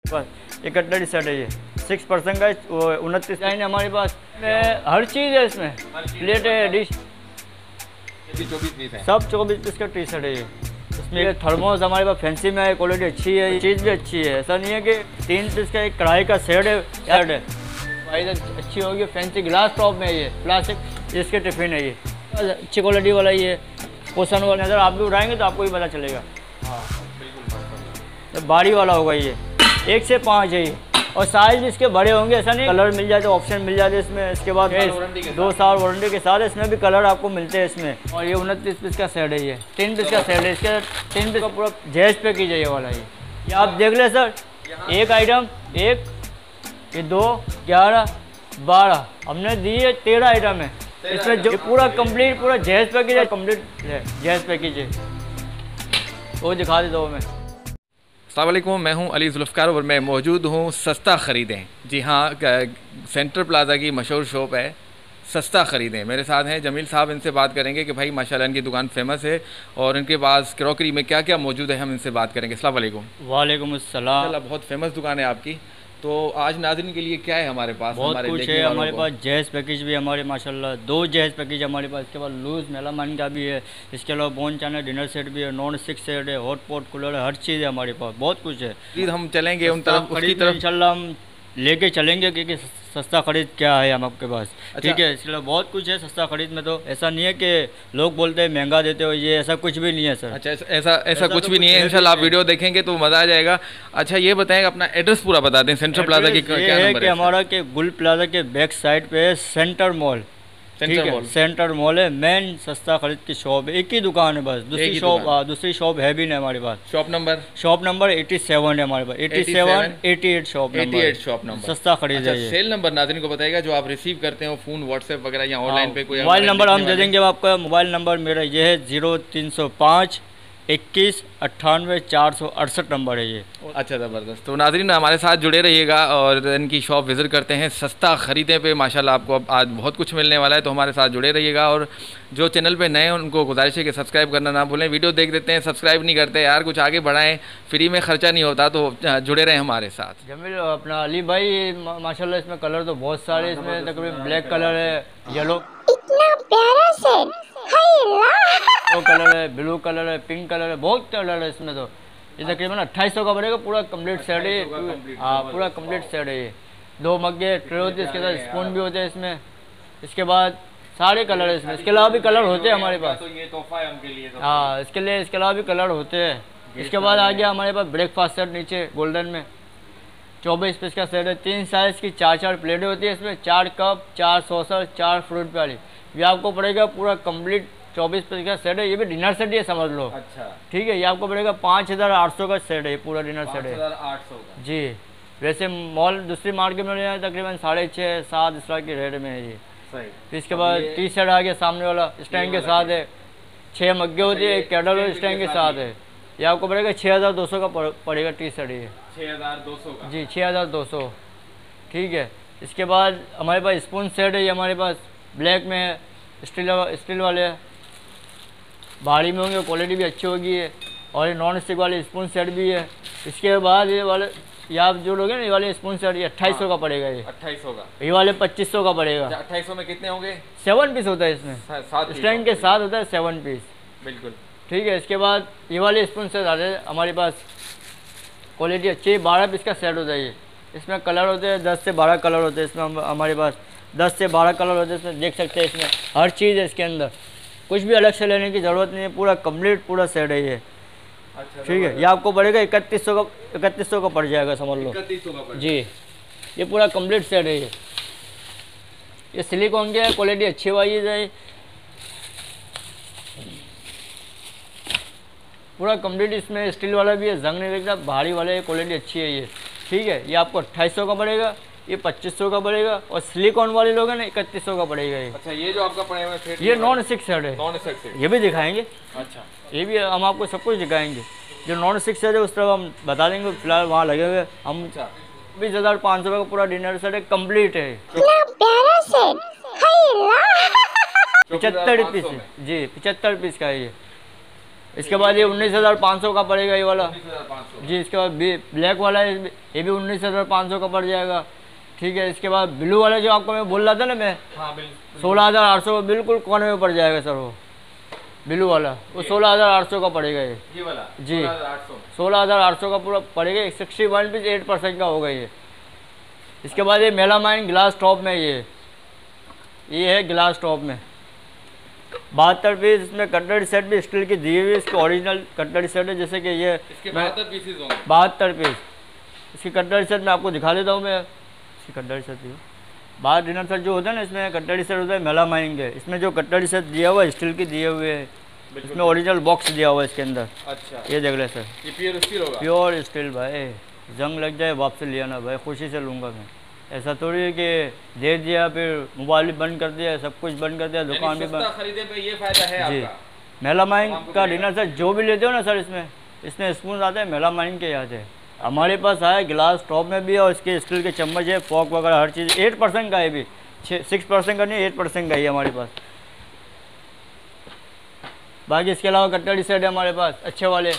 बस 71 T shirt है ये 6% का 29 लाइन हमारे पास हर चीज़ है इसमें, प्लेट है, डिश, 24 पीस है, सब 24 पीस का टी शर्ट है ये। इसमें थर्मोस हमारे पास फैंसी में है, क्वालिटी अच्छी है, चीज़ भी अच्छी है। ऐसा नहीं है कि 3 पीस का एक कढ़ाई का सेट है, शर्ट है, प्राइस अच्छी होगी। फैंसी ग्लास टॉप में ये प्लास्टिक इसके टिफिन है, ये अच्छी क्वालिटी वाला ये पोषण वाला। नज़र आप भी उठाएंगे तो आपको भी पता चलेगा। हाँ बिल्कुल, तो बाड़ी वाला होगा ये, 1 से 5 है ये, और साइज इसके बड़े होंगे। ऐसा नहीं कलर मिल जाते, ऑप्शन मिल जाते इसमें। इसके बाद 2 साल वारंटी के साथ इसमें भी कलर आपको मिलते हैं इसमें। और ये 29 पीस का सेट है, ये 3 पीस का सेट है। इसके 3 पीस का पूरा जैज पैकेज है ये वाला। ये आप देख ले सर, एक आइटम, एक, ये 2, 11, 12 हमने दी है, 13 आइटम है इसमें। जो पूरा कंप्लीट पूरा जैज पैकेज है, कंप्लीट जैज पैकेज है, वो दिखा देता हूँ मैं। अस्सलाम वालेकुम, मैं हूं अली जुल्फ़कार और मैं मौजूद हूं सस्ता ख़रीदें। जी हाँ, सेंट्रल प्लाज़ा की मशहूर शॉप है सस्ता ख़रीदें। मेरे साथ हैं जमील साहब, इनसे बात करेंगे कि भाई माशाल्लाह इनकी दुकान फेमस है और इनके पास क्रॉकरी में क्या क्या मौजूद है, हम इनसे बात करेंगे। अस्सलाम वालेकुम। वालेकुम अस्सलाम। माशाल्लाह बहुत फेमस दुकान है आपकी। तो आज नाज़रीन के लिए क्या है हमारे पास? बहुत कुछ है हमारे पास। जैज पैकेज भी हमारे माशाल्लाह 2 जैज पैकेज हमारे पास। इसके बाद लूज़ मेलामान का भी है, इसके अलावा बोन चाइना डिनर सेट भी है, नॉन स्टिक सेट है, हॉट पॉट कूलर है, हर चीज़ है हमारे पास, बहुत कुछ है। हम चलेंगे उन तरफ, उसकी तरफ इंशाल्लाह हम लेके चलेंगे क्योंकि सस्ता खरीद क्या है हम आपके पास। ठीक है, इसके अलावा बहुत कुछ है सस्ता खरीद में। तो ऐसा नहीं है कि लोग बोलते हैं महंगा देते हो, ये ऐसा कुछ भी नहीं है सर। अच्छा, ऐसा कुछ भी नहीं है। इंशाल्लाह आप वीडियो देखेंगे तो मज़ा आ जाएगा। अच्छा ये बताएं, अपना एड्रेस पूरा बता दें। सेंट्रल प्लाजा की क्या नंबर है? कि हमारा के गुल प्लाजा के बैक साइड पे है सेंटर मॉल। सेंटर मॉल है, मेन सस्ता खरीद की शॉप है, एक ही दुकान है बस। दूसरी शॉप है भी नहीं हमारे पास। शॉप नंबर 87 है हमारे पास। 88 शॉप नंबर सस्ता खरीद है। सेल नंबर नाज़रीन को बताएगा जो आप रिसीव करते हो फ़ोन, व्हाट्सएप वगैरह या ऑनलाइन पे कोई मोबाइल नंबर हम दे देंगे आपका। मोबाइल नंबर मेरा ये है 0305 21 98 468 नंबर है ये। अच्छा ज़बरदस्त। तो नाज़रीन हमारे साथ जुड़े रहिएगा और इनकी शॉप विज़िट करते हैं सस्ता ख़रीदें पे। माशाल्लाह आपको अब आज बहुत कुछ मिलने वाला है, तो हमारे साथ जुड़े रहिएगा। और जो चैनल पे नए हैं उनको गुजारिश है कि सब्सक्राइब करना ना भूलें। वीडियो देख देते हैं, सब्सक्राइब नहीं करते यार, कुछ आगे बढ़ाएं, फ्री में ख़र्चा नहीं होता, तो जुड़े रहें हमारे साथ। जमील अपना अली भाई माशाल्लाह इसमें कलर तो बहुत सारे, इसमें तकरीबन ब्लैक कलर है, येलो, इतना प्यारा सेट, ब्लू कलर है, ब्लू कलर है, पिंक कलर है, बहुत कलर है इसमें। तो ये तकरीबन 2800 का पड़ेगा, पूरा कंप्लीट सेट है। हाँ पूरा कंप्लीट सेट है ये। 2 मग्गे ट्रे होते हैं, इसके साथ स्पून भी होते हैं इसमें। इसके बाद सारे कलर है इसमें, इसके अलावा भी कलर होते हैं हमारे पास। तो ये तोहफा है उनके लिए। हाँ इसके अलावा भी कलर होते हैं। इसके बाद आ गया हमारे पास ब्रेकफास्ट सेट नीचे गोल्डन में, 24 पीस का सेट है। 3 साइज़ की 4 प्लेटें होती है इसमें, 4 कप, 4 सॉसर, 4 फ्रूट प्याली। ये आपको पड़ेगा पूरा कंप्लीट 24 पीस का सेट है। ये भी डिनर सेट ही है समझ लो। अच्छा ठीक है, ये आपको पड़ेगा 5800 का सेट है, ये पूरा डिनर सेट है 5800 का जी। वैसे मॉल दूसरी मार्केट में तकरीबन 6.5 7 इस तरह के रेट में है ये। सही। फिर इसके बाद टी शर्ट आ गया सामने वाला, स्टैंड के साथ है। 6 मग्गे होती है, एक कैडल स्टैंड के साथ है। ये आपको पड़ेगा 6200 का पड़ेगा टी शर्ट ये। 6200 का जी 6200। ठीक है, इसके बाद हमारे पास स्पून सेट है, ये हमारे पास ब्लैक में है, स्टील वाले है, भारी में होंगे, क्वालिटी भी अच्छी होगी है। और ये नॉन स्टिक वाले स्पून सेट भी है। इसके बाद ये वाले, ये आप जो लोगे ना, ये वाले स्पून सेट, ये 2800 का पड़ेगा ये। 2800 का। ये वाले 2500 का पड़ेगा। 2800 में कितने होंगे? 7 पीस होता है इसमें, स्टैंड के साथ होता है 7 पीस। बिल्कुल ठीक है, इसके बाद ये वाले स्पून सेट आते हैं हमारे पास, क्वालिटी अच्छी है। 12 पीस का सेट होता है ये। इसमें कलर होते हैं 10 से 12 कलर होते हैं इसमें हमारे पास। 10 से 12 कलर होते हैं इसमें, देख सकते हैं। इसमें हर चीज़ है इसके अंदर, कुछ भी अलग से लेने की ज़रूरत नहीं है, पूरा कंप्लीट पूरा सेट है ये। अच्छा, ठीक है, ये आपको पड़ेगा 3100 का पड़ जाएगा समझ लो। 3100 का जी, ये पूरा कंप्लीट सेट है ये सिलिकॉन के है, क्वालिटी अच्छी वाली है, पूरा कंप्लीट। इसमें स्टील वाला भी है, जंग नहीं लगता, भारी वाला है, क्वालिटी अच्छी है ये। ठीक है, ये आपको 2800 का पड़ेगा, ये 2500 का पड़ेगा। और सिलिकॉन वाले लोग हैं ना, 3100 का पड़ेगा ये। अच्छा, ये जो आपका पड़ेगा है ये नॉन स्टिक सेट है। नॉन स्टिक सेट ये भी दिखाएंगे। अच्छा, ये भी हम आपको सब कुछ दिखाएंगे। जो नॉन स्टिक सेट है उस तरफ हम बता देंगे, फिलहाल वहाँ लगे हुए हम। 20,500 का पूरा डिनर सेट है, कम्प्लीट है। इतना प्यारा सेट, 75 पीस जी, 75 पीस का है ये। इसके बाद ये 19,500 का पड़ेगा ये वाला 19,500 जी। इसके बाद ब्लैक वाला है, ये भी 19,500 का पड़ जाएगा। ठीक है, इसके बाद ब्लू वाला जो आपको मैं बोल रहा था ना मैं, हाँ बिल्कुल 16,800 बिल्कुल कोने में पड़ जाएगा सर। वो ब्लू वाला वो 16,800 का पड़ेगा ये वाला जी। 16,800 16,800 का पूरा पड़ेगा। 61 पीस 8% का होगा ये। इसके बाद ये मेलामाइन ग्लास टॉप में ये है ग्लास टॉप में 72 पीस। इसमें कटलरी सेट भी स्टील की दी हुई है, इसके ओरिजिनल कटलरी सेट है। जैसे कि ये इसके 72 पीसेज होंगे। 72 पीस इसकी कटलरी सेट मैं आपको दिखा देता हूँ मैं। इसकी कटलरी सेट दी बाहर डिनर सेट जो होता है ना, इसमें कटलरी सेट होता है मेलामाइन के। इसमें जो कटलरी सेट दिया हुआ है स्टील की दिए हुए है, इसमें ओरिजिनल बॉक्स दिया हुआ है इसके अंदर। अच्छा, ये देख ले सर, ये प्योर स्टील होगा। प्योर स्टील भाई, जंग लग जाए वापस लिया ना भाई, खुशी से लूँगा मैं। ऐसा थोड़ी है कि दे दिया फिर मोबाइल भी बंद कर दिया, सब कुछ बंद कर दिया, दुकान भी बंद। खरीदे पे ये फायदा है जी, आपका। मेलामाइन का डिनर सेट जो भी लेते हो ना सर, इसमें स्पून आते हैं मेलामाइन के यहाँ से। हमारे पास आया ग्लास टॉप में भी है और इसके स्टील के चम्मच है, फॉक वगैरह हर चीज़। 8% का है भी, 6% का नहीं 8% का ही है हमारे पास। बाकी इसके अलावा कटलरी सेट है हमारे पास अच्छे वाले,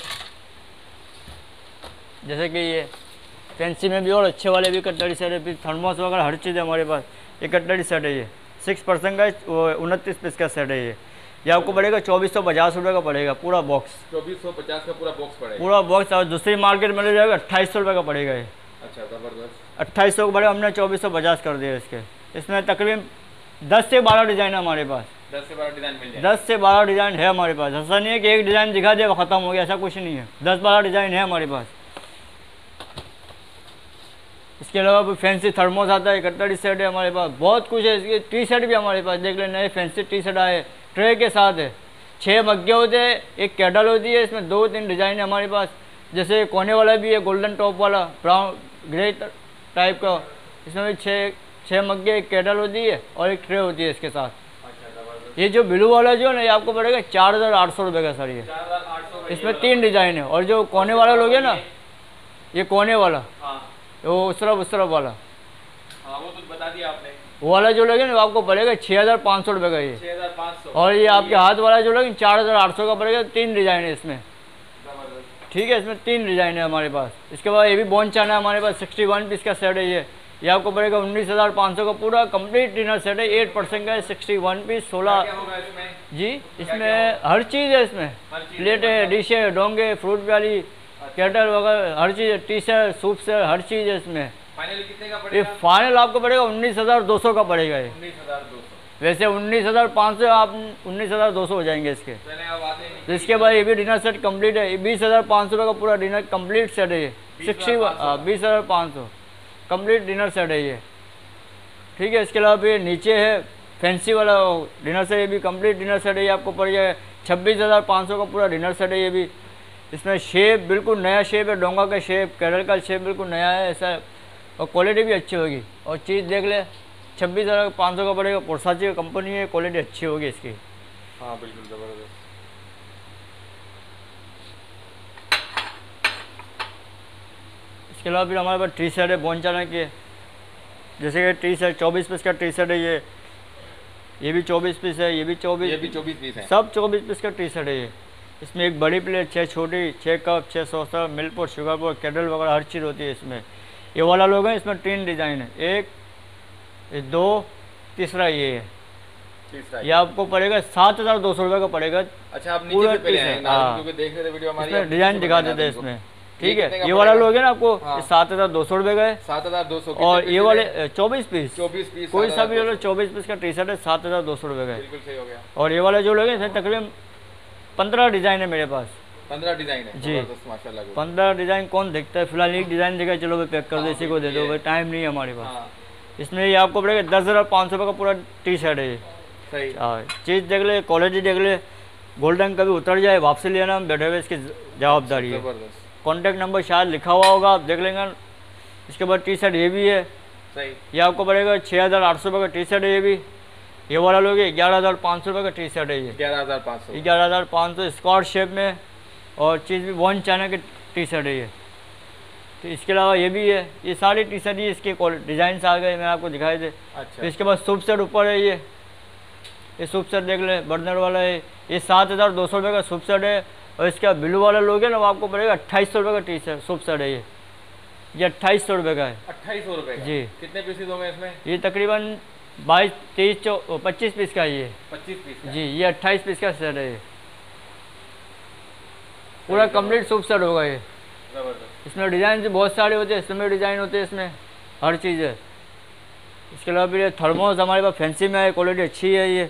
जैसे कि ये फैंसी में भी और अच्छे वाले भी कटलरी सेट है। फिर थर्मोस वगैरह हर चीज़ है हमारे पास। ये कटलरी सेट है, ये 6% का 29 पीस का सेट है ये आपको पड़ेगा 2450 रुपये का पड़ेगा पूरा बॉक्स। 2450 का पूरा बॉक्स पड़ेगा, पूरा बॉक्स। और दूसरी मार्केट में ले जाएगा 2800 रुपये का पड़ेगा ये। अच्छा ज़बरदस्त। 2800 का पड़ेगा, हमने 2450 कर दिया इसके। इसमें तकरीबन 10 से 12 डिज़ाइन है हमारे पास। 10 से 12 डिज़ाइन मिल जाए। 10 से 12 डिज़ाइन है हमारे पास। ऐसा नहीं है कि एक डिज़ाइन दिखा दिया ख़त्म हो गया, ऐसा कुछ नहीं है। 10-12 डिज़ाइन है हमारे पास। इसके अलावा फैंसी थर्मोस आता है, कटलरी सेट है हमारे पास, बहुत कुछ है। इसके टी शर्ट भी हमारे पास देख लें, नए फैंसी टी शर्ट आए ट्रे के साथ है। 6 मग्गे होते हैं, एक कैडल होती है, इसमें 2-3 डिज़ाइन है हमारे पास। जैसे कोने वाला भी है, गोल्डन टॉप वाला, ब्राउन ग्रे टाइप का। इसमें भी 6 मग्गे, एक कैडल होती है और एक ट्रे होती है इसके साथ। ये जो ब्लू वाला जो है ना, ये आपको पड़ेगा 4,800 रुपये का सर। ये 4,800 इसमें 3 डिज़ाइन है। और जो कोने वाला लोग है ना, ये कोने वाला, वो उस तरफ वाला, हाँ वो तो बता दिया आपने। वो वाला जो लगे ना आपको पड़ेगा 6,500 रुपये का ये। 6,500। और ये आपके हाथ वाला जो लगे 4,800 का पड़ेगा। 3 डिज़ाइन है इसमें, ठीक है। इसमें 3 डिज़ाइन है हमारे पास। इसके बाद ये भी बोन चाना है हमारे पास, 61 पीस का सेट है ये आपको पड़ेगा 19,500 का पूरा कंप्लीट डिनर सेट है। 8% का है, 61 पीस 16 जी। इसमें हर चीज़ है, इसमें प्लेटें, डिशें, डोंगे, फ्रूट प्याली, केटल वगैरह हर चीज़ है, टी शर्ट, सूप से हर चीज़ है इसमें। फाइनल कितने का ये पड़ेगा? फाइनल आपको पड़ेगा 19,200 का पड़ेगा ये। 19,200। वैसे 19,500, आप 19,200 हो जाएंगे इसके। तो इसके बाद ये भी डिनर सेट कंप्लीट है। 20,500 रुपये का पूरा डिनर कंप्लीट सेट है ये। 20,500 कंप्लीट डिनर सेट है ये, ठीक है। इसके अलावा ये नीचे है फैंसी वाला डिनर सेट, ये भी कंप्लीट डिनर सेट है। ये आपको पड़ जाएगा 26,500 का पूरा डिनर सेट है ये भी। इसमें शेप बिल्कुल नया शेप है, डोंगा का शेप, कैरल का शेप बिल्कुल नया है ऐसा। और क्वालिटी भी अच्छी होगी। और चीज़ देख ले, 26,500 का पड़ेगा। पोर्साची कंपनी है, क्वालिटी अच्छी होगी इसकी। हाँ बिल्कुल ज़बरदस्त। इसके अलावा फिर हमारे पास टी शर्ट है बोन चाना की, जैसे कि टी शर्ट 24 पीस का टी शर्ट है ये भी 24 पीस है, ये भी 24 पीस है, सब 24 पीस का टी शर्ट है ये। इसमें एक बड़ी प्लेट, 6 छोटी, 6 cup, 6 saucer, milk pot, sugar pot, kettle वगैरह हर चीज़ होती है इसमें। ये वाला लोग हैं, इसमें 3 डिज़ाइन है, 1, 2, तीसरा ये है। ये आपको पड़ेगा 7,200 रुपये का पड़ेगा। अच्छा, आप नीचे से पहले आए ना, क्योंकि देख रहे थे वीडियो हमारी, इसमें डिज़ाइन दिखा देते हैं इसमें, ठीक है। ये वाला लोग है ना आपको 7,200 रुपये का है। 7,200। और ये वाले 24 पीस, 24 पीस कोई सा भी 24 पीस का टी शर्ट है 7,200 रुपये का है। बिल्कुल सही हो गया। और ये वाले जो लोग हैं तकरीबन 15 डिज़ाइन है मेरे पास। 15 डिज़ाइन है जी, माशाल्लाह। 15 डिज़ाइन कौन देखता है? फिलहाल एक डिज़ाइन देखा, चलो भाई पैक कर दो, इसी को दे दो भाई, टाइम नहीं है हमारे पास। इसमें ये आपको पड़ेगा 10,500 रुपये का पूरा टी शर्ट है ये। सही। चीज़ देख ले, क्वालिटी देख ले, गोल्डन कभी उतर जाए वापसी लेना, हम बैठे हुए इसकी जवाबदारी है। कॉन्टैक्ट नंबर शायद लिखा हुआ होगा, आप देख लेंगे। इसके बाद टी शर्ट ये भी है, सही। ये आपको पड़ेगा 6,800 रुपये का टी शर्ट है ये भी। ये वाला लोग 11,500 रुपये का टी शर्ट है ये। 11,500 स्क्वायर शेप में। और चीज़ भी बोन चाइना की टी शर्ट है ये। तो इसके अलावा ये भी है, ये सारी टी शर्ट ही इसके डिज़ाइन आ गए, मैं आपको दिखाए थे। अच्छा। तो इसके बाद सूप सेट ऊपर है ये सूप सेट देख ले, बर्नर वाला है। ये 7,200 रुपये का सूप सेट है। और इसका ब्लू वाला लोगे ना वो आपको पड़ेगा 2800 रुपये का टी शर्ट सूप सेट है ये 2800 रुपये का है। 2800 रुपये जी। कितने पीसेज होंगे इसमें? ये तकरीबन 22, 23, 25 पीस का है ये। 25 पीस जी, ये 28 पीस का सेट है ये, पूरा कंप्लीट सूप सेट होगा ये। जबरदस्त। इसमें डिज़ाइन भी बहुत सारे होते हैं, इसमें डिज़ाइन होते हैं, इसमें हर चीज़ है। इसके अलावा भी ये थर्मोस हमारे पास फैंसी में है, क्वालिटी अच्छी है ये,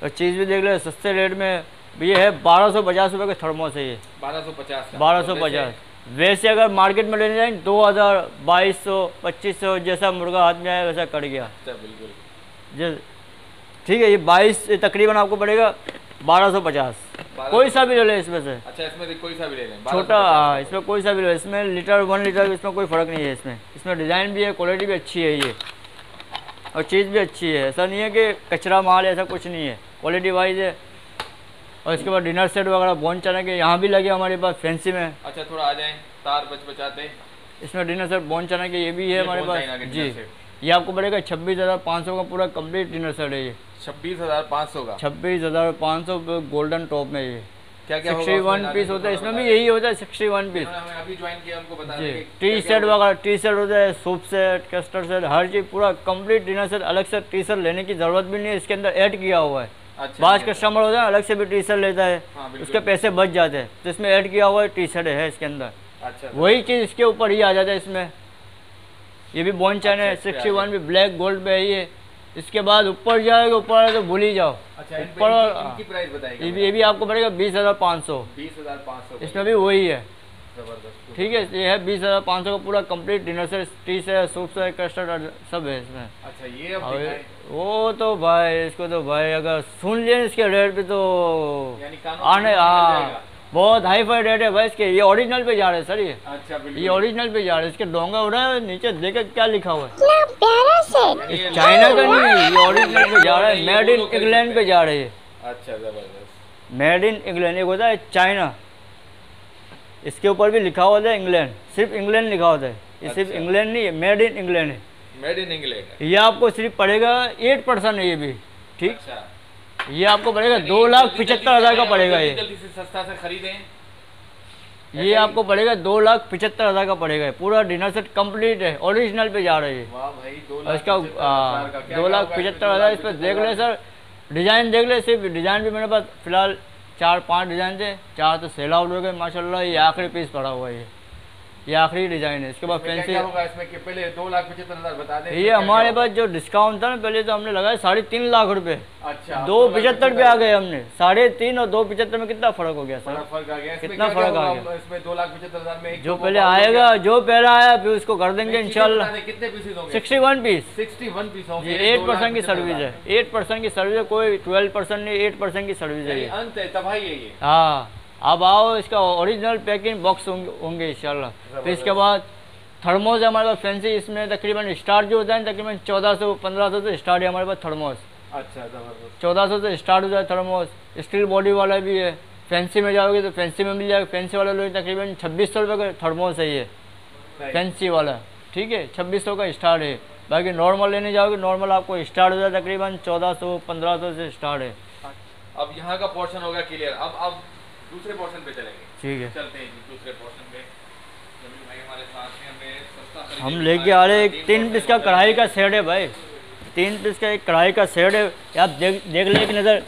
और चीज़ भी देख ले सस्ते रेट में। ये है 1250 रुपये का थर्मोस है ये। 1250। वैसे अगर मार्केट में लेने जाएंगे 2000, 2200, 2500 जैसा मुर्गा हाथ में आया वैसा कट गया। बिल्कुल जी ठीक है। ये 22 तकरीबन आपको पड़ेगा 1250। कोई सा भी ले लें इसमें से। अच्छा, इसमें कोई सा भी ले लें, छोटा, हाँ इसमें कोई सा भी ले, इसमें लीटर 1 लीटर इसमें कोई फ़र्क नहीं है। इसमें डिज़ाइन भी है, क्वालिटी भी अच्छी है ये, और चीज़ भी अच्छी है। ऐसा नहीं है कि कचरा माल है, ऐसा कुछ नहीं है, क्वालिटी वाइज है। और इसके बाद डिनर सेट वगैरह बोन चना के यहाँ भी लगे हमारे पास फैंसी में। अच्छा, थोड़ा आ जाएं, तार बचाते। इसमें डिनर सेट बोन चना के ये भी है हमारे पास जी। ये आपको पड़ेगा 26,500 का पूरा कंप्लीट डिनर सेट है ये। 26,500 का। 26,500 गोल्डन टॉप में ये। क्या 61 पीस होता है, इसमें भी यही होता है 61 पीस। अभी ज्वाइन किया, हमको बता जी। दें टी शर्ट वगैरह, टी शर्ट होता है, सूप सेट, कस्टर्ड सेट, हर चीज़ पूरा कंप्लीट डिनर सेट। अलग से टी शर्ट लेने की ज़रूरत भी नहीं है, इसके अंदर ऐड किया हुआ है। अच्छा, बाज़ कस्टमर होता है अलग से भी टी शर्ट लेता है, उसके पैसे बच जाते हैं, तो इसमें ऐड किया हुआ है टी शर्ट है इसके अंदर। अच्छा, वही चीज़ इसके ऊपर ही आ जाता है इसमें। ये भी बोन चैन है, 61 भी ब्लैक गोल्ड पे है ये। इसके बाद ऊपर जाएगा, ऊपर तो भूल ही जाओ। अच्छा, ऊपर इनकी प्राइस बताइए। ये भी आपको पड़ेगा 20,500। 20,500 इसमें भी वही है। जबरदस्त। ठीक है, ये है 20,500 का पूरा complete dinner set, T shirt, soup set, custard सब है इसमें। अच्छा, ये अब दिखाएं। वो तो भाई, इसको तो भाई अगर सुन लिए इसके रेट पे तो यानी कानून आने, हाँ बहुत हाई फाई रेट है भाई इसके। ये ओरिजिनल पे जा रहे हैं सर ये। अच्छा, बिल्कुल। ये ओरिजिनल पे जा रहे हैं, इसके डोंगा उड़ा है नीचे, देखे क्या लिखा हुआ है। इतना प्यारा सेट। ये चाइना का नहीं है, ये ओरिजिनल पे जा रहा है, मेड इन इंग्लैंड पे जा रही है। अच्छा, जबरदस्त। मेड इन इंग्लैंड, एक होता है चाइना, इसके ऊपर भी लिखा होता है इंग्लैंड, सिर्फ इंग्लैंड लिखा होता है। ये सिर्फ इंग्लैंड नहीं है, मेड इन इंग्लैंड है। Made in England. ये आपको सिर्फ पड़ेगा 8% है ये भी। ठीक, अच्छा, ये आपको पड़ेगा 2,75,000 का पड़ेगा ये। जल्दी से सस्ता से खरीदें। ये आपको पड़ेगा 2,75,000 का पड़ेगा। पूरा डिनर सेट कंप्लीट है, ओरिजिनल पे जा रही है। वाह भाई, इसका 2,75,000 इस पर देख ले सर, डिज़ाइन देख ले। सिर्फ डिज़ाइन भी मेरे पास फिलहाल 4-5 डिज़ाइन थे, 4 तो सेल आउट हो गए माशाल्लाह। ये आखिरी पीस पड़ा हुआ है, ये आखिरी डिज़ाइन है। इसके बाद फैंसी होगा इसमें कि पहले 2,75,000 बता दें। ये हमारे पास जो डिस्काउंट था ना, पहले तो हमने लगाया 3.5 लाख रुपए। अच्छा, 2,75 पे आ गए हमने। 3.5 और 2,75 में कितना फ़र्क हो गया सर? फर्क आ गया। कितना फ़र्क आ गया? इसमें 2,75,000 में जो पहले आएगा, जो पहला आया फिर उसको कर देंगे इंशाल्लाह। कितने पीसेस होंगे? 61 पीस। 61 पीस होंगे। ये 8% की सर्विस है, 8% की सर्विस है, कोई 12% नहीं, 8% की सर्विस है ये। अंत है तबाही है ये। हाँ, अब आओ, इसका ओरिजिनल पैकिंग बॉक्स होंगे इंशाल्लाह। फिर इसके बाद थर्मोस है हमारे पास फैंसी। इसमें तकरीबन स्टार्ट जो होता है तकरीबन 1400-1500 से स्टार्ट है हमारे पास थर्मोस। अच्छा, जबरदस्त। 1400 से स्टार्ट हो जाए थर्मोस। स्टील बॉडी वाला भी है। फैंसी में जाओगे तो फैंसी में मिल जाएगा। फैंसी वाला लोग तकरीबन 2600 रुपये का थर्मोस है ये फैंसी वाला। ठीक है, 2600 का स्टार्ट है। बाकी नॉर्मल लेने जाओगे, नॉर्मल आपको स्टार्ट हो जाए तकरीबन 1400-1500 से स्टार्ट है। अब यहाँ का पोर्शन होगा क्लियर। अब दूसरे पोर्शन पे चलेंगे। ठीक है, चलते हैं दूसरे पोर्शन पे। जमील भाई हमारे साथ हैं, हमें सस्ता हम लेके आ रहे हैं 3 पीस का कढ़ाई का सेट है भाई। 3 पीस का एक कढ़ाई का सेट है। आप देख ले एक नज़र।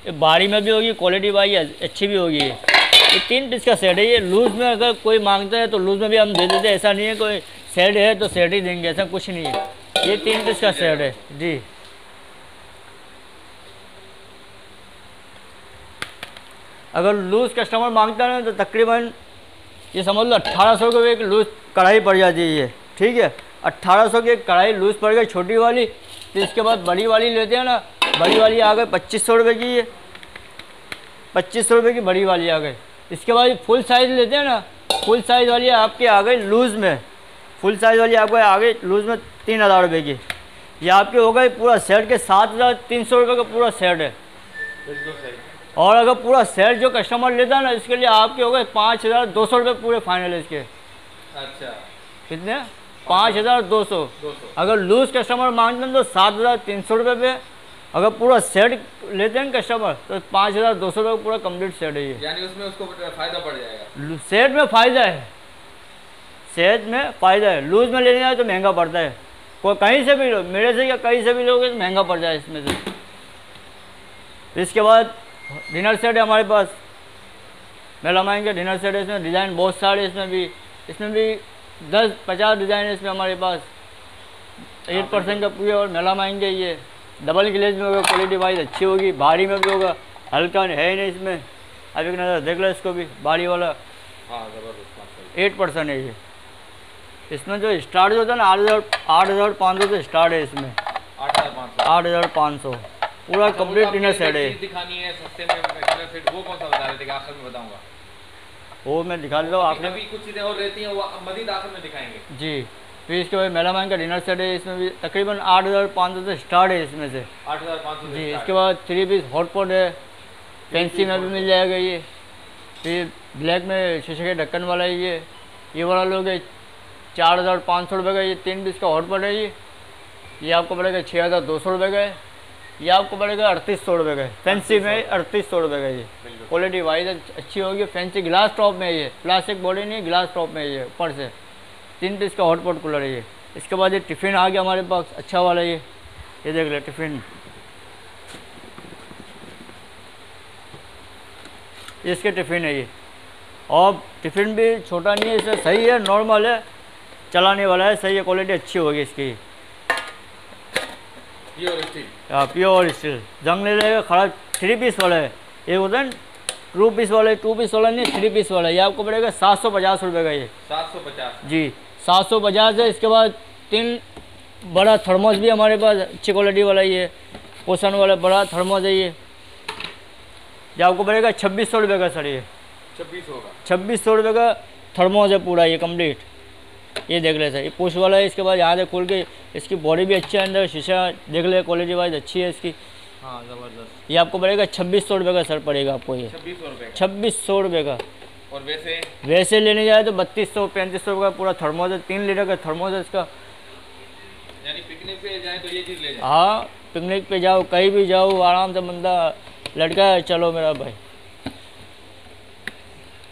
ये बारी में भी होगी, क्वालिटी भाई अच्छी भी होगी। ये 3 पीस का सेट है। ये लूज़ में अगर कोई मांगता है तो लूज़ में भी हम दे देते हैं। ऐसा नहीं है कोई सेट है तो सेट ही देंगे, ऐसा कुछ नहीं है। ये 3 पीस का सेट है जी। अगर लूज़ कस्टमर मांगता है ना तो तकरीबन ये समझ लो 1800 की एक लूज़ कढ़ाई पड़ जाती है ये। ठीक है, 1800 की एक कढ़ाई लूज़ पड़ गई छोटी वाली। फिर इसके बाद बड़ी वाली लेते हैं ना, बड़ी वाली आ गई 2500 रुपये की। ये 2500 रुपये की बड़ी वाली आ गई। इसके बाद फुल साइज़ लेते हैं ना, फुल साइज़ वाली आपकी आ गई लूज़ में। फुल साइज़ वाली आपको आ गई लूज़ में 3000 रुपये की। ये आपके हो गई पूरा सेट के 7,300 रुपये का पूरा सेट है। बिल्कुल सही। और अगर पूरा सेट जो कस्टमर लेता है ना, इसके लिए आपके हो गए 5,200 रुपये पूरे फाइनल है इसके। अच्छा, कितने? 5,200। अगर लूज़ कस्टमर मांगते हैं तो 7,300 रुपये पे। अगर पूरा सेट लेते हैं कस्टमर तो 5,200 रुपये पूरा कंप्लीट सेट है ये। यानी उसमें उसको फ़ायदा पड़ जाएगा। सेट में फ़ायदा है, सेट में फ़ायदा है। लूज़ में लेने जाए तो महंगा पड़ता है। कोई कहीं से भी लो, मेरे से या कहीं से भी लोगे तो महंगा पड़ जाए इसमें से। इसके बाद डिनर सेट है हमारे पास, मेलामाइन के डिनर सेट है। इसमें डिज़ाइन बहुत सारे, इसमें भी 10-50 डिज़ाइन है इसमें हमारे पास। 8% का पूरे और मेलामाइन के ये डबल ग्लेज में होगा, क्वालिटी वाइज अच्छी होगी। भारी में भी होगा, हल्का है नहीं इसमें। अब एक नज़र देख लो इसको भी, भारी वाला। हाँ ज़बरदस्त, 8% है ये। इसमें जो स्टार्ट होता है ना 8,500 से स्टार्ट है इसमें। 8,500 पूरा कंप्लीट डिनर सेट है। दिखानी है सस्ते में डिनर सेट, वो कौन सा बता रहे थे? आखिर में बताऊंगा, वो मैं दिखा देता हूँ आपने। अभी कुछ चीज़ें और रहती हैं, वो मज़ीद आखिर में दिखाएंगे जी। फिर इसके बाद मेलामाइन का डिनर सेट है, इसमें भी तकरीबन 8,500 से स्टार्ट है इसमें से। 8,500 जी। इसके बाद 3 पीस हॉट पॉट है, फैंसी में भी मिल जाएगा ये। फिर ब्लैक में शीशे के ढक्कन वाला है ये वाला लोगे 4,500 रुपये का। ये 3 पीस का हॉट पॉट है ये आपको पड़ेगा 6,200 रुपये का है। ये आपको पड़ेगा 3,800 रुपये का है। फैंसी में 3,800 रुपये का ये। क्वालिटी वाइज अच्छी होगी। फैंसी ग्लास टॉप में ये, प्लास्टिक बॉडी नहीं, ग्लास टॉप में ये ऊपर से। 3 पीस का हॉट पॉट कूलर है ये। इसके बाद ये टिफ़िन आ गया हमारे पास, अच्छा वाला ये देख ले टिफ़िन। इसके टिफ़िन है ये, और टिफ़िन भी छोटा नहीं है, इससे सही है, नॉर्मल है, चलाने वाला है, सही है। क्वालिटी अच्छी होगी इसकी। प्योर स्टील जंग ले लेगा खड़ा। 3 पीस वाला है, ये होता है 2 पीस वाला है। 2 पीस वाला नहीं, 3 पीस वाला है। ये आपको पड़ेगा 750 रुपये का ये। 750 जी, 750 है। इसके बाद 3 बड़ा थर्मोस भी हमारे पास अच्छी क्वालिटी वाला ये, पोषण वाला बड़ा थर्मोस है ये आपको पड़ेगा 2,600 रुपये का सर। ये 2,600 रुपये का थर्मोस है पूरा ये कंप्लीट। ये देख ले सर, ये पुश वाला है। इसके बाद यहाँ से खोल के इसकी बॉडी भी अच्छी है, अंदर शीशा देख ले, क्वालिटी वाइज अच्छी है इसकी। हाँ ज़बरदस्त। ये आपको पड़ेगा 2,600 रुपये का सर पड़ेगा आपको ये। 2,600 रुपये का। और वैसे लेने जाए तो 3,200-3,500 रुपये का पूरा थर्मोस है। 3 लीटर का थर्मोस है इसका। यानी पिकनिक पे जाए तो ये चीज़ ले जाए। हाँ, पिकनिक पे जाओ, कहीं भी जाओ, आराम से बंदा लड़का है, चलो मेरा भाई,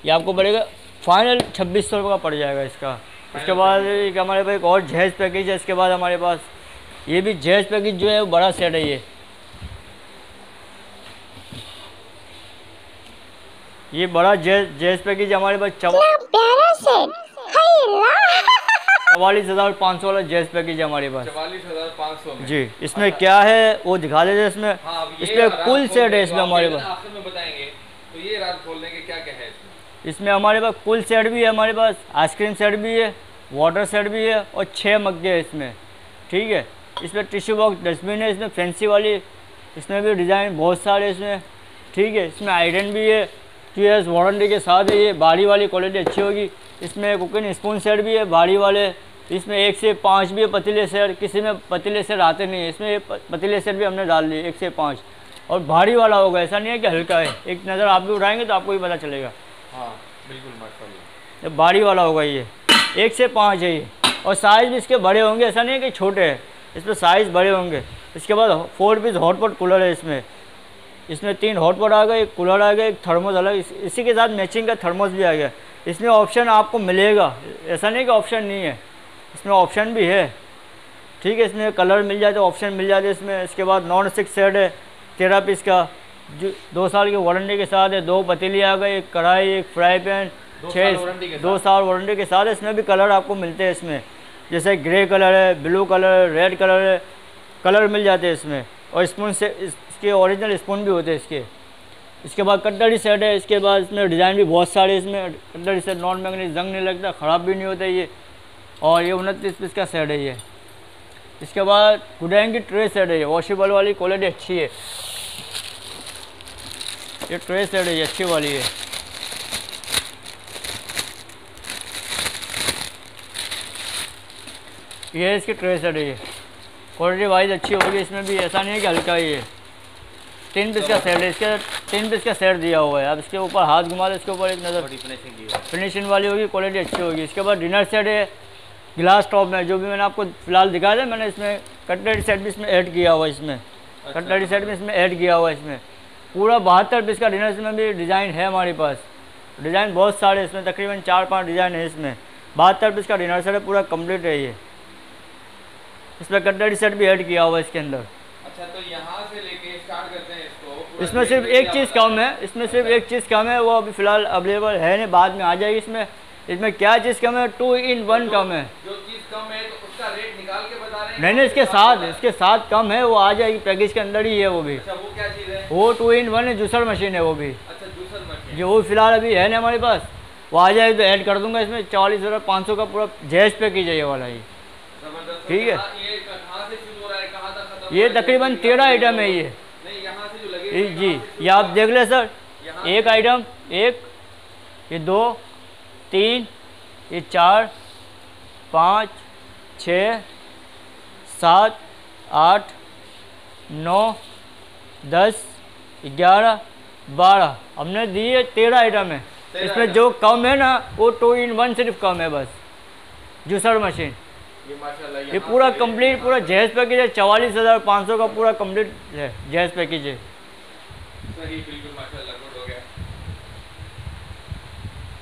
ये आपको पड़ेगा फाइनल 2,600 रुपये का पड़ जाएगा इसका। इसके बाद एक हमारे पास एक और जहेज पैकेज है। इसके बाद हमारे पास ये भी जहेज पैकेज जो है वो बड़ा सेट है ये बड़ा जहेज पैकेज हमारे पास 44,500 वाला जहेज पैकेज है हमारे पास। 44,500 में जी। इसमें क्या है वो दिखा देते हैं इसमें। हाँ, इसमें कुल सेट है इसमें हमारे पास। आखिर में बताएंगे तो ये रात खोल देंगे क्या क्या है इसमें हमारे पास कुल सेट भी है हमारे पास, आइसक्रीम सेट भी है, वाटर सेट भी है, और 6 मग्गे है इसमें। ठीक है। इसमें टिश्यू बॉक्स डस्टबिन है, इसमें फैंसी वाली, इसमें भी डिज़ाइन बहुत सारे इसमें। ठीक है। इसमें आयरन भी है, 2 years वारंटी के साथ है ये। बाड़ी वाली क्वालिटी अच्छी होगी। इसमें कुकिंग स्पून सेट भी है बाड़ी वाले। इसमें 1 से 5 भी है पतीले सेट। किसी में पतीले सेट आते नहीं है, इसमें पतीले सेट भी हमने डाल दिए 1 से 5। और भारी वाला होगा, ऐसा नहीं है कि हल्का है। एक नज़र आप भी उठाएंगे तो आपको भी पता चलेगा। हाँ बिल्कुल माशाल्लाह। ये भारी वाला होगा ये। 1 से 5 है ये, और साइज़ भी इसके बड़े होंगे, ऐसा नहीं है कि छोटे हैं, इसमें साइज़ बड़े होंगे। इसके बाद 4 पीस हॉट पॉट कूलर है इसमें 3 हॉट पॉट आ गए, एक कूलर आ गया, एक थर्मोस अलग, इसी के साथ मैचिंग का थर्मोस भी आ गया। इसमें ऑप्शन आपको मिलेगा, ऐसा नहीं कि ऑप्शन नहीं है, इसमें ऑप्शन भी है। ठीक है। इसमें कलर मिल जाते, ऑप्शन मिल जाते इसमें। इसके बाद नॉन स्टिक सेट है 13 पीस का, जो 2 साल की वारंटी के साथ है। 2 पतीली आ गई, एक कढ़ाई, एक फ्राई पैन, 2 साल वारंटी के साथ। इसमें भी कलर आपको मिलते हैं इसमें, जैसे ग्रे कलर है, ब्लू कलर है, रेड कलर है, कलर मिल जाते हैं इसमें। और स्पून से इसके ओरिजिनल स्पून भी होते हैं इसके। इसके बाद कटलरी सेट है। इसके बाद इसमें डिज़ाइन भी बहुत सारे इसमें। कटलरी सेट नॉन मैग्नेटिक, जंग नहीं लगता, ख़राब भी नहीं होता ये। और ये 29 पीस का सेट है ये। इसके बाद गुडाइन की ट्रे सेट है ये, वॉशेबल वाली, क्वालिटी अच्छी है ये। ट्रे सेट है ये, अच्छी वाली है। ये इसकी ट्रे सेट है ये, क्वालिटी वाइज अच्छी होगी। इसमें भी ऐसा नहीं है कि हल्का ही है। 3 पीस का सेट है, इसके 3 पीस का सेट दिया हुआ है। अब इसके ऊपर हाथ घुमा दे, इसके ऊपर एक नज़र, फिनिशिंग वाली होगी, क्वालिटी अच्छी होगी। इसके बाद डिनर सेट है ग्लास टॉप में, जो भी मैंने आपको फिलहाल दिखाया था, मैंने इसमें कटलरी सेट भी इसमें ऐड किया हुआ है इसमें। कटलरी सेट में इसमें ऐड किया हुआ है। इसमें पूरा 72 पीस का डिनर में भी डिज़ाइन है हमारे पास। डिज़ाइन बहुत सारे इसमें, तकरीबन 4-5 डिज़ाइन है इसमें। 72 पीस का डिनर सेट है, पूरा कंप्लीट है ये। इसमें कटलरी सेट भी ऐड किया हुआ है इसके अंदर। अच्छा, तो यहाँ से लेके स्टार्ट करते हैं इसको। इसमें सिर्फ एक चीज़ कम है, इसमें सिर्फ एक चीज़ कम है, वो अभी फ़िलहाल अवेलेबल है नहीं, बाद में आ जाएगी। इसमें क्या चीज़ कम है? 2 in 1 कम है। जो चीज़ कम है तो उसका रेट निकाल के बता रहे हैं? नहीं, इसके साथ कम है, वो आ जाएगी पैकेज के अंदर ही है वो भी। अच्छा, वो क्या चीज़ है? वो 2 in 1 है, जूसर मशीन है वो भी। अच्छा, जूसर मशीन जो वो फिलहाल अभी है ना हमारे पास, वो आ जाएगी तो ऐड कर दूंगा इसमें। 44,500 का पूरा जैज पैकेज है ये वाला ही। जबरदस्त। ठीक है, ये कहाँ से शुरू हो रहा है, कहाँ तक खत्म? ये तकरीबन 13 आइटम है ये। नहीं, यहाँ से जो लगे जी, ये आप देख ले सर, एक आइटम, एक, ये 2, 3, ये 4, 5, 6, 7, 8, 9, 10, 11, 12 हमने दिए। 13 आइटम है इसमें। जो कम है ना वो 2 in 1 सिर्फ कम है बस, जूसर मशीन। ये माशाल्लाह ये पूरा कंप्लीट पूरा जैज पैकेज है। 44,500 का पूरा कंप्लीट है जैज पैकेज है। सही, बिल्कुल माशाल्लाह, गुड हो गया।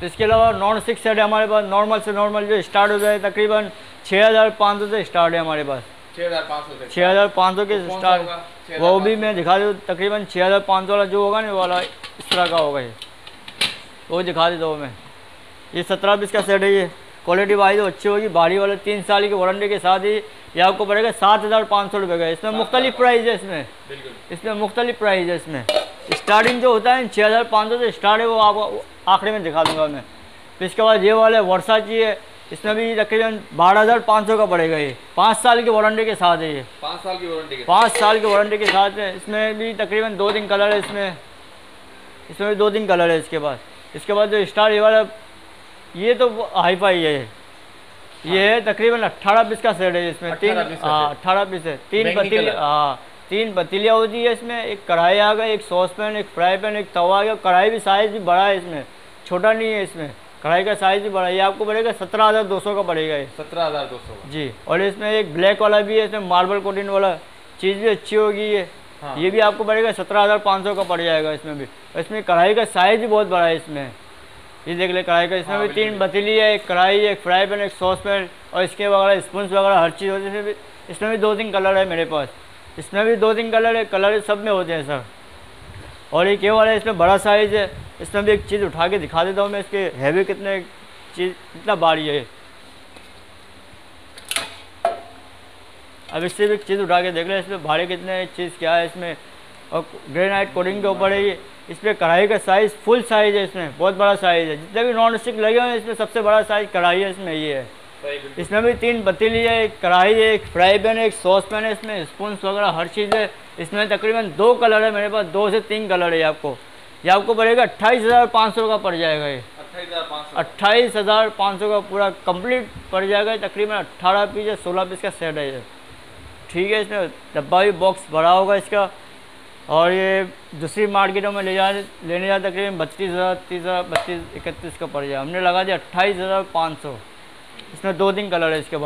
इसके अलावा नॉन स्टिक सेट है हमारे पास। नॉर्मल से नॉर्मल जो स्टार्ट हो जाए तकरीबन 6,500 से स्टार्ट है हमारे पास। 6,500 के स्टार्ट, वो भी मैं दिखा दूँ। तकरीबन 6,500 वाला जो होगा ना वाला इस तरह का होगा ये, वो दिखा देता हूँ मैं। ये 17 पीस का सेट है ये। क्वालिटी वाइज अच्छी होगी, भारी वाला 3 साल की वारंटी के साथ ही ये आपको पड़ेगा 7,500 रुपये का। इसमें मुख्तलिफ प्राइस है, इसमें मुख्तलिफ प्राइस है। इसमें स्टार्टिंग जो होता है 6,500 से स्टार्ट है, वो आपको आखिरी में दिखा दूंगा मैं। फिर इसके बाद ये वाला वर्साची है, इसमें भी तकरीबन 12,500 का पड़ेगा ये। 5 साल की वारंटी के साथ है ये। 5 साल की वारंटी के 5 साल की वारंटी के साथ है। इसमें भी तकरीबन 2-3 कलर है इसमें भी 2-3 कलर है इसके बाद जो स्टार ये वाला, ये तो हाई फाई है। ये है तकरीबन 18 पीस का सेट है। इसमें 18 पीस है। 3 पतीलियाँ, हाँ 3 पतीलियाँ होती है इसमें। एक कढ़ाई आ गई, एक सॉस पैन, एक फ्राई पैन, एक तवा आ गया। कढ़ाई भी साइज़ भी बड़ा है इसमें, छोटा नहीं है इसमें। कढ़ाई का साइज़ भी बड़ा है। ये आपको पड़ेगा 17,200 का पड़ेगा ये। 17,200 जी। और इसमें एक ब्लैक वाला भी है, इसमें मार्बल कोटिंग वाला, चीज़ भी अच्छी होगी ये। हाँ। ये भी आपको पड़ेगा 17,500 का पड़ जाएगा इसमें भी। इसमें कढ़ाई का साइज़ भी बहुत बड़ा है इसमें। ये देख ले कढ़ाई का। इसमें भी 3 पतीली है, एक कढ़ाई, एक फ्राई पैन, एक सॉस पैन और इसके वगैरह स्पून्स वगैरह हर चीज़ होती है। इसमें भी 2-3 कलर है मेरे पास। इसमें भी 2-3 कलर है, कलर सब में होते हैं सर। और एक ये वाला है, इसमें बड़ा साइज़ है। इसमें भी एक चीज़ उठा के दिखा देता हूँ मैं, इसके हैवी कितने चीज़ कितना भारी है। अब इससे भी एक चीज़ उठा के देख लें, इसमें भारी कितने चीज़ क्या है इसमें। और ग्रेनाइट कोटिंग के ऊपर है ये। इस पर कढ़ाई का साइज़ फुल साइज़ है, इसमें बहुत बड़ा साइज़ है। जितने भी नॉन स्टिक लगे हुए हैं इसमें सबसे बड़ा साइज़ कढ़ाई है इसमें ये है। इसमें भी 3 पतीली है, एक कढ़ाई है, एक फ्राई पैन है, एक सॉस पैन है। इसमें स्पून्स वगैरह हर चीज़ है। इसमें तकरीबन 2 कलर है मेरे पास, 2 से 3 कलर है। ये आपको पड़ेगा 28,500 का पड़ जाएगा ये। 28,500 का पूरा कंप्लीट पड़ जाएगा। तकरीबन 18 पीस या 16 पीस का सेट है ये। ठीक है, इसमें डब्बा भी बॉक्स बड़ा होगा इसका। और ये दूसरी मार्केटों में लेने जाए तकरीबन 32,000, 30,000, 32, 31 का पड़ जाए। हमने लगा दिया 28,500। इसमें 2-3 कलर है। इसके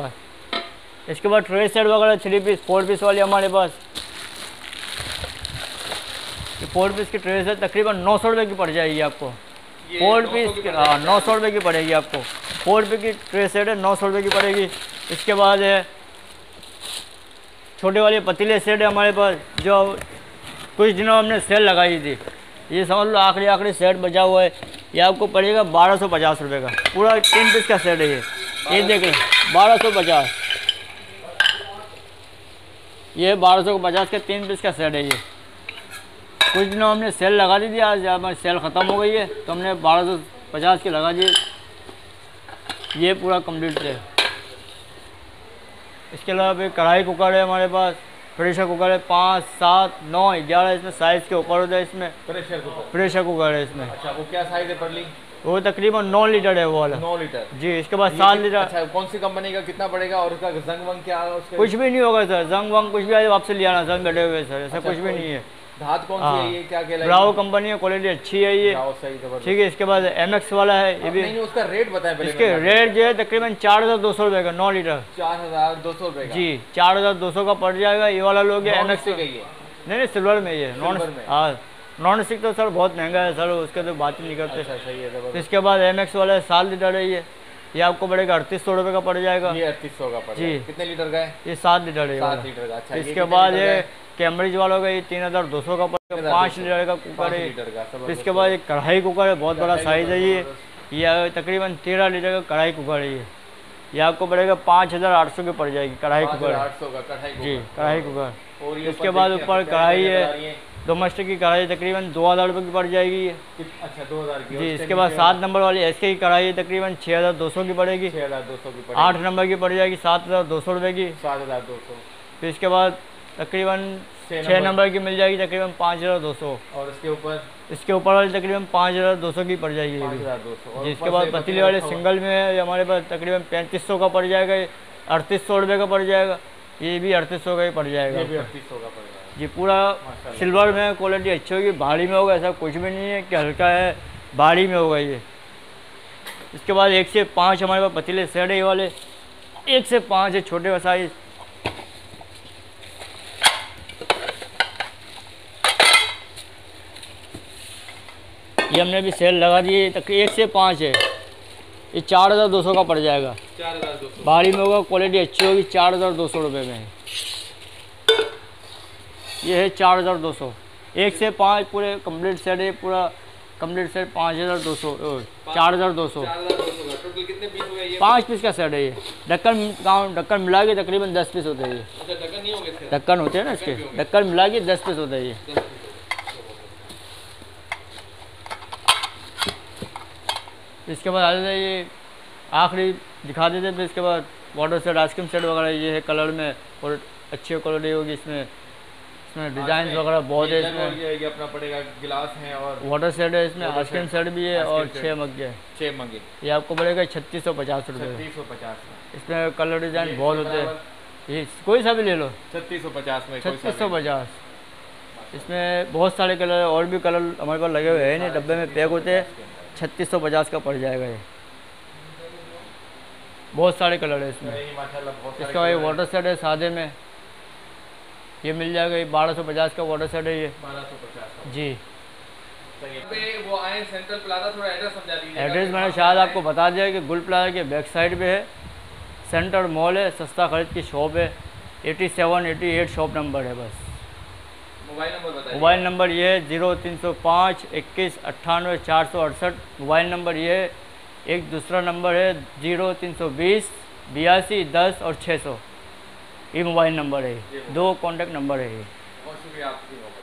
बाद ट्रे सेट वगैरह 3 पीस 4 पीस वाली हमारे पास। ये 4 पीस की ट्रे सेट तकरीबन 900 रुपये की पड़ जाएगी आपको। 4 पीस की, हाँ 900 रुपये की पड़ेगी आपको। 4 रुपये की ट्रे सेट है, 900 रुपये की पड़ेगी। इसके बाद है छोटे वाले पतीले सेट है हमारे पास, जो कुछ दिनों हमने सेल लगाई थी। ये समझ लो आखिरी सेट बचा हुआ है। ये आपको पड़ेगा 1250 रुपये का। पूरा 3 पीस का सेट है ये देख लें 1250। ये 1250 का 3 पीस का सेट है ये। कुछ दिनों हमने सेल लगा दी थी, आज हमारी सेल ख़त्म हो गई है तो हमने 1250 के लगा दिए। ये पूरा कंप्लीट है। इसके अलावा फिर कढ़ाई कुकर है हमारे पास, प्रेशर कुकर है 5, 7, 9, 11 इसमें साइज़ के ऊपर होता है। इसमें प्रेशर कुकर है इसमें। अच्छा, वो क्या साइज़ है पड़ली? वो तकरीबन 9 लीटर है वो वाला। 9 लीटर जी। इसके बाद 7 लीटर। अच्छा, कौन सी कंपनी का कितना पड़ेगा और उसका जंग वंग क्या है? कुछ भी नहीं होगा सर, जंग वंग कुछ भी आए आपसे ले आना सर, बैठे हुए सर, ऐसा कुछ भी नहीं है। धात कौन सी है ये, क्या कहलाएगी? ब्रावो कंपनी है, क्वालिटी अच्छी है ये। ठीक है। इसके बाद MX वाला है ये भी। नहीं, उसका रेट बताएं पहले। इसके रेट जो है तकरीबन 4,200 रुपये का 9 लीटर। 4,200 रुपये का। जी 4,200 का पड़ जाएगा। ये वाला लोगे MX से गई है। नहीं सिल्वर में ही है। नॉन सिल्वर में? हाँ, नॉन स्टिक तो सर बहुत महंगा है सर, उसके तो बात ही नहीं करते। अच्छा सही है, जबरदस्त। इसके बाद MX वाला है 7 लीटर है ये आपको पड़ेगा 3800 रुपये का पड़ जाएगा। ये 3800 का पड़ेगा। जी। कितने लीटर का है? ये 7 लीटर है। 7 लीटर का। अच्छा, ये इसके कितने बाद लीटर का ये है? कैम्ब्रिज वालों का ये 3200 का पड़ेगा। 5 लीटर का कुकर 5 है। लीटर का, फिर जबरदस्त। इसके बाद एक कढ़ाई कुकर है, बहुत बड़ा कढ़ाई साइज़ है ये। जबरदस्त। ये तकरीबन 13 लीटर का कढ़ाई कुकर है ये आपको पड़ेगा 5800 की पड़ जाएगी कढ़ाई कुकर। 5800 का कढ़ाई जी, कुकर। कढ़ाई कुकर। और ये इसके बाद देखिए, ऊपर क्या कढ़ाई क्या है, नज़र आ रही है? डोमेस्टिक की कढ़ाई तकरीबन 2000 रुपये की पड़ जाएगी ये। अच्छा 2000 की। जी, इसके बाद 7 नंबर वाली SK की कढ़ाई है तकरीबन 6200 की पड़ेगी। 6200 की पड़ेगी। 8 नंबर की पड़ जाएगी 7200 रुपये की। 7200। फिर इसके बाद तकरीबन 6 नंबर की मिल जाएगी तकरीबन 5200। और इसके ऊपर इसके ऊपर वाली तकरीबन 5200 की पड़ जाएगी ये भी। 5200। जी, इसके बाद पतीले वाले सिंगल में है, ये हमारे पास तकरीबन 3500 का पड़ जाएगा। ये 3800 रुपये का पड़ जाएगा। ये भी 3800 का ही पड़ जाएगा। ये भी 3800 का पड़ेगा। जी, पूरा सिल्वर में क्वालिटी अच्छी होगी। भारी में होगा ऐसा कुछ भी नहीं है कि हल्का है, भारी में होगा ये। इसके बाद 1 से 5 हमारे पास पतीले सेट है ये वाले। 1 से 5 है छोटे का साइज। ये हमने भी सेल लगा दी है। 1 से 5 है ये 4200 का पड़ जाएगा। 4200। भारी में होगा, क्वालिटी अच्छी होगी। 4200 रुपये में है ये है 4200। 1 से 5 पूरे कंप्लीट सेट है, पूरा कंप्लीट सेट 5200 4200। 4200 का टोटल कितने पीस हो गए ये? 5 पीस का सेट है ये। ढक्कन मिला के तकरीबन 10 पीस होते हैं ये। अच्छा ढक्कन नहीं होंगे इसके? ढक्कन होते हैं ना इसके, ढक्कन मिला के 10 पीस होते हैं ये। इसके बाद आ जाता है ये आखिरी दिखा देते हैं। फिर इसके बाद वाटर सेट, आइसक्रीम सेट वगैरह ये है कलर में और अच्छी क्वालिटी होगी इसमें डिज़ाइन वगैरह बहुत है इसमें। ये अपना पड़ेगा, गिलास है और वाटर सेट है इसमें, आइसक्रीम सेट भी है और 6 मग्गे है। 6 मंगे। ये आपको पड़ेगा 3650 रुपये। 3650 में। इसमें कलर डिज़ाइन बहुत होते हैं, ये कोई सा भी ले लो। 3650 में कोई सा भी। 3650। इसमें बहुत सारे कलर और भी कलर हमारे पास लगे हुए हैं, नहीं डब्बे में पैक होते हैं। 3650 का पड़ जाएगा ये। बहुत सारे कलर है इसमें। माशाल्लाह बहुत सारे इसका ये वाटर सेट है सादे में, ये मिल जाएगा। ये 1250 का वाटर सेट है ये। 1250 जी। पे वो आए सेंट्रल प्लाजा, थोड़ा एड्रेस समझा दीजिए। एड्रेस मैंने शायद आपको बता दिया कि गुल प्लाजा के बैक साइड पे है, सेंटर मॉल है, सस्ता खरीद की शॉप है। 87 88 शॉप नंबर है बस। मोबाइल नंबर बताइए। मोबाइल नंबर ये है 0305 21 98 468। मोबाइल नंबर ये है। एक दूसरा नंबर है 0320 82 10 और 600। ये मोबाइल नंबर है, 2 कॉन्टैक्ट नंबर है ये। बहुत शुक्रिया आपकी।